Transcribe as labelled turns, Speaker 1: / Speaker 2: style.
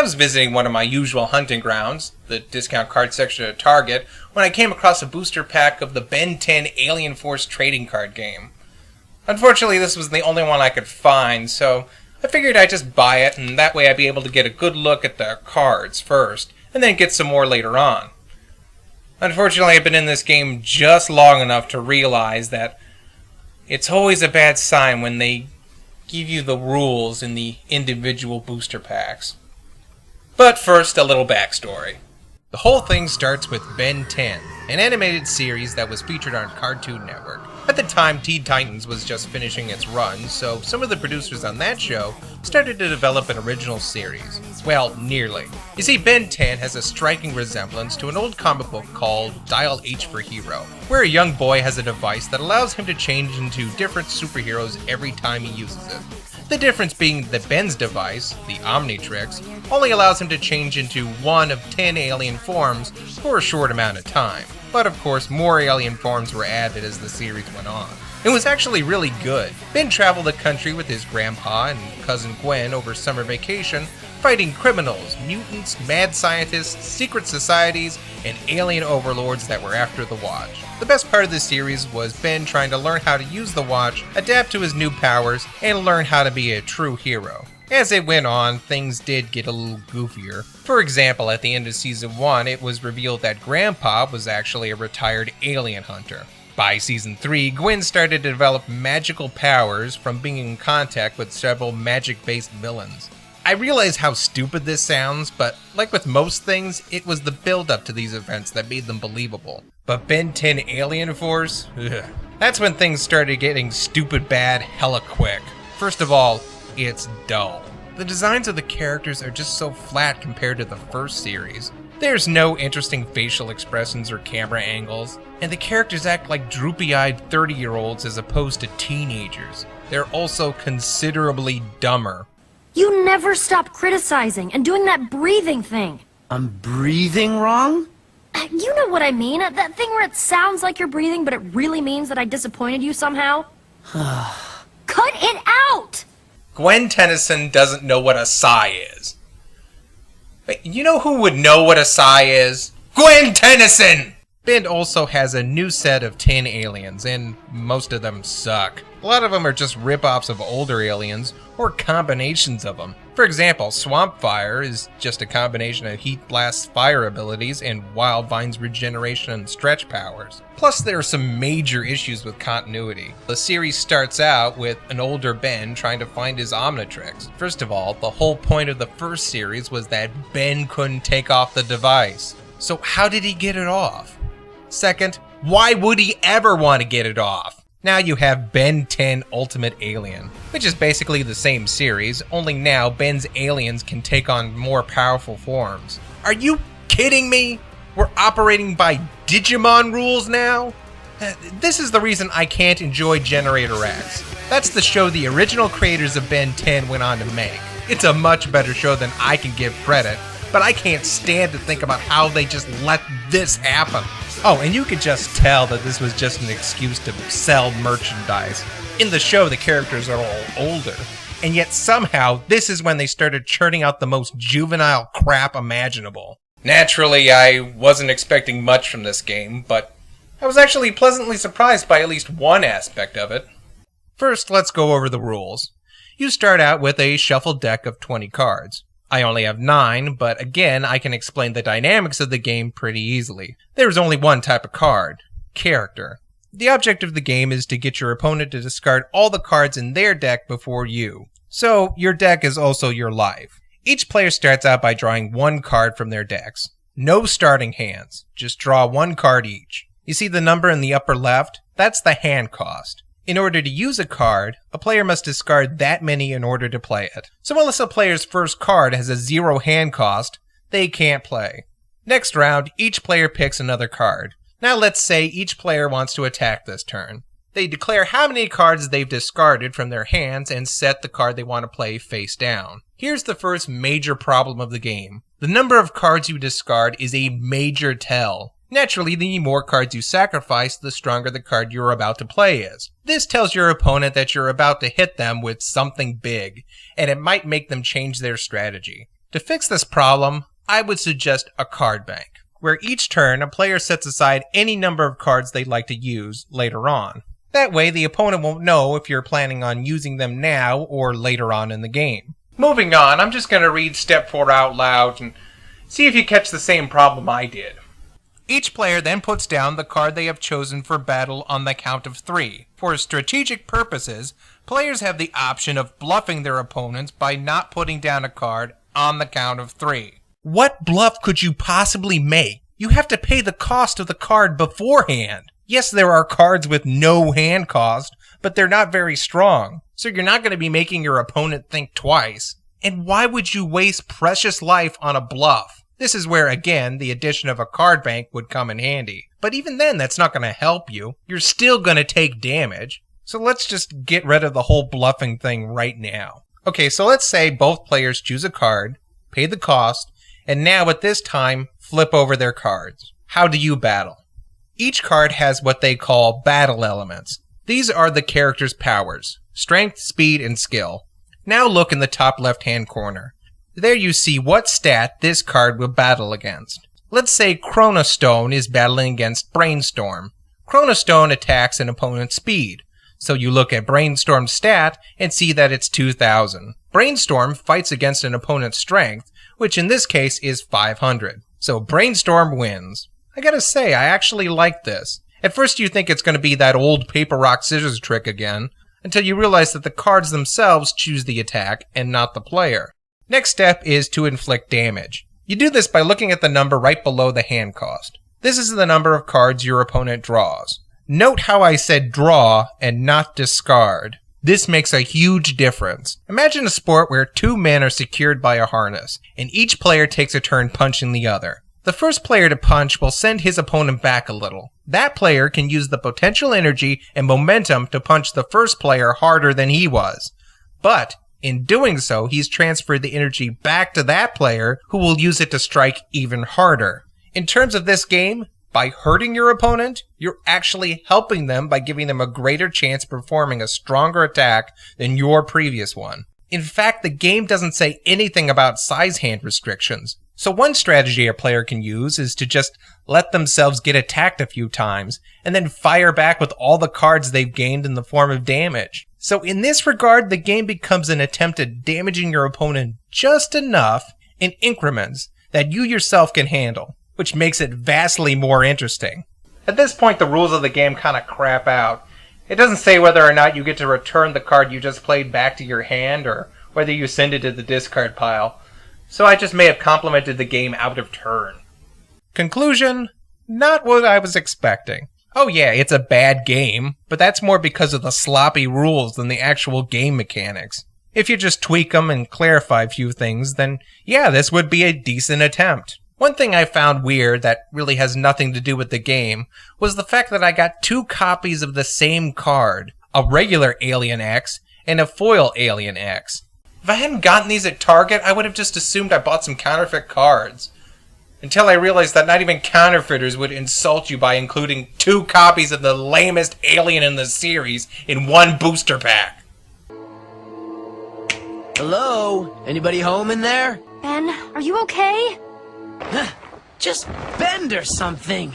Speaker 1: was visiting one of my usual hunting grounds, the discount card section at Target, when I came across a booster pack of the Ben 10 Alien Force trading card game. Unfortunately, this was the only one I could find, so I figured I'd just buy it, and that way I'd be able to get a good look at the cards first, and then get some more later on. Unfortunately, I've been in this game just long enough to realize that it's always a bad sign when they give you the rules in the individual booster packs. But first, a little backstory. The whole thing starts with Ben 10, an animated series that was featured on Cartoon Network. At the time, Teen Titans was just finishing its run, so some of the producers on that show started to develop an original series. Well, nearly. You see, Ben 10 has a striking resemblance to an old comic book called Dial H for Hero, where a young boy has a device that allows him to change into different superheroes every time he uses it. The difference being that Ben's device, the Omnitrix, only allows him to change into one of 10 alien forms for a short amount of time. But of course, more alien forms were added as the series went on. It was actually really good. Ben traveled the country with his grandpa and cousin Gwen over summer vacation, fighting criminals, mutants, mad scientists, secret societies, and alien overlords that were after the Watch. The best part of the series was Ben trying to learn how to use the Watch, adapt to his new powers, and learn how to be a true hero. As it went on, things did get a little goofier. For example, at the end of Season 1, it was revealed that Grandpa was actually a retired alien hunter. By Season 3, Gwen started to develop magical powers from being in contact with several magic-based villains. I realize how stupid this sounds, but like with most things, it was the build-up to these events that made them believable. But Ben 10 Alien Force? Ugh. That's when things started getting stupid bad hella quick. First of all, it's dull. The designs of the characters are just so flat compared to the first series. There's no interesting facial expressions or camera angles, and the characters act like droopy-eyed 30-year-olds as opposed to teenagers. They're also considerably dumber.
Speaker 2: You never stop criticizing and doing that breathing thing.
Speaker 3: I'm breathing wrong?
Speaker 2: You know what I mean, that thing where it sounds like you're breathing, but it really means that I disappointed you somehow. Cut it out!
Speaker 1: Gwen Tennyson doesn't know what a sigh is. But you know who would know what a sigh is? Gwen Tennyson! Ben also has a new set of 10 aliens, and most of them suck. A lot of them are just rip-offs of older aliens, or combinations of them. For example, Swamp Fire is just a combination of Heat Blast's fire abilities and Wildvine's regeneration and stretch powers. Plus, there are some major issues with continuity. The series starts out with an older Ben trying to find his Omnitrix. First of all, the whole point of the first series was that Ben couldn't take off the device. So how did he get it off? Second, why would he ever want to get it off? Now you have Ben 10 Ultimate Alien, which is basically the same series, only now Ben's aliens can take on more powerful forms. Are you kidding me? We're operating by Digimon rules now? This is the reason I can't enjoy Generator X. That's the show the original creators of Ben 10 went on to make. It's a much better show than I can give credit, but I can't stand to think about how they just let this happen. Oh, and you could just tell that this was just an excuse to sell merchandise. In the show, the characters are all older, and yet somehow this is when they started churning out the most juvenile crap imaginable. Naturally, I wasn't expecting much from this game, but I was actually pleasantly surprised by at least one aspect of it. First, let's go over the rules. You start out with a shuffled deck of 20 cards. I only have 9, but again, I can explain the dynamics of the game pretty easily. There's only one type of card: character. The object of the game is to get your opponent to discard all the cards in their deck before you. So, your deck is also your life. Each player starts out by drawing one card from their decks. No starting hands, just draw one card each. You see the number in the upper left? That's the hand cost. In order to use a card, a player must discard that many in order to play it. So unless a player's first card has a 0 hand cost, they can't play. Next round, each player picks another card. Now let's say each player wants to attack this turn. They declare how many cards they've discarded from their hands and set the card they want to play face down. Here's the first major problem of the game. The number of cards you discard is a major tell. Naturally, the more cards you sacrifice, the stronger the card you're about to play is. This tells your opponent that you're about to hit them with something big, and it might make them change their strategy. To fix this problem, I would suggest a card bank, where each turn a player sets aside any number of cards they'd like to use later on. That way the opponent won't know if you're planning on using them now or later on in the game. Moving on, I'm just going to read step 4 out loud and see if you catch the same problem I did. Each player then puts down the card they have chosen for battle on the count of 3. For strategic purposes, players have the option of bluffing their opponents by not putting down a card on the count of 3. What bluff could you possibly make? You have to pay the cost of the card beforehand. Yes, there are cards with no hand cost, but they're not very strong, so you're not going to be making your opponent think twice. And why would you waste precious life on a bluff? This is where, again, the addition of a card bank would come in handy. But even then, that's not going to help you. You're still going to take damage. So let's just get rid of the whole bluffing thing right now. Okay, so let's say both players choose a card, pay the cost, and now at this time, flip over their cards. How do you battle? Each card has what they call battle elements. These are the character's powers: strength, speed, and skill. Now look in the top left-hand corner. There you see what stat this card will battle against. Let's say Chronostone is battling against Brainstorm. Chronostone attacks an opponent's speed, so you look at Brainstorm's stat and see that it's 2000. Brainstorm fights against an opponent's strength, which in this case is 500. So Brainstorm wins. I gotta say, I actually like this. At first you think it's gonna be that old paper, rock, scissors trick again, until you realize that the cards themselves choose the attack and not the player. Next step is to inflict damage. You do this by looking at the number right below the hand cost. This is the number of cards your opponent draws. Note how I said draw and not discard. This makes a huge difference. Imagine a sport where 2 men are secured by a harness, and each player takes a turn punching the other. The first player to punch will send his opponent back a little. That player can use the potential energy and momentum to punch the first player harder than he was. But in doing so, he's transferred the energy back to that player, who will use it to strike even harder. In terms of this game, by hurting your opponent, you're actually helping them by giving them a greater chance of performing a stronger attack than your previous one. In fact, the game doesn't say anything about size hand restrictions. So one strategy a player can use is to just let themselves get attacked a few times, and then fire back with all the cards they've gained in the form of damage. So in this regard, the game becomes an attempt at damaging your opponent just enough in increments that you yourself can handle, which makes it vastly more interesting. At this point, the rules of the game kind of crap out. It doesn't say whether or not you get to return the card you just played back to your hand, or whether you send it to the discard pile. So I just may have complimented the game out of turn. Conclusion? Not what I was expecting. Oh yeah, it's a bad game, but that's more because of the sloppy rules than the actual game mechanics. If you just tweak them and clarify a few things, then yeah, this would be a decent attempt. One thing I found weird that really has nothing to do with the game was the fact that I got 2 copies of the same card, a regular Alien X and a foil Alien X. If I hadn't gotten these at Target, I would have just assumed I bought some counterfeit cards. Until I realized that not even counterfeiters would insult you by including 2 copies of the lamest alien in the series in one booster pack.
Speaker 3: Hello? Anybody home in there?
Speaker 2: Ben, are you okay?
Speaker 3: Just bend or something.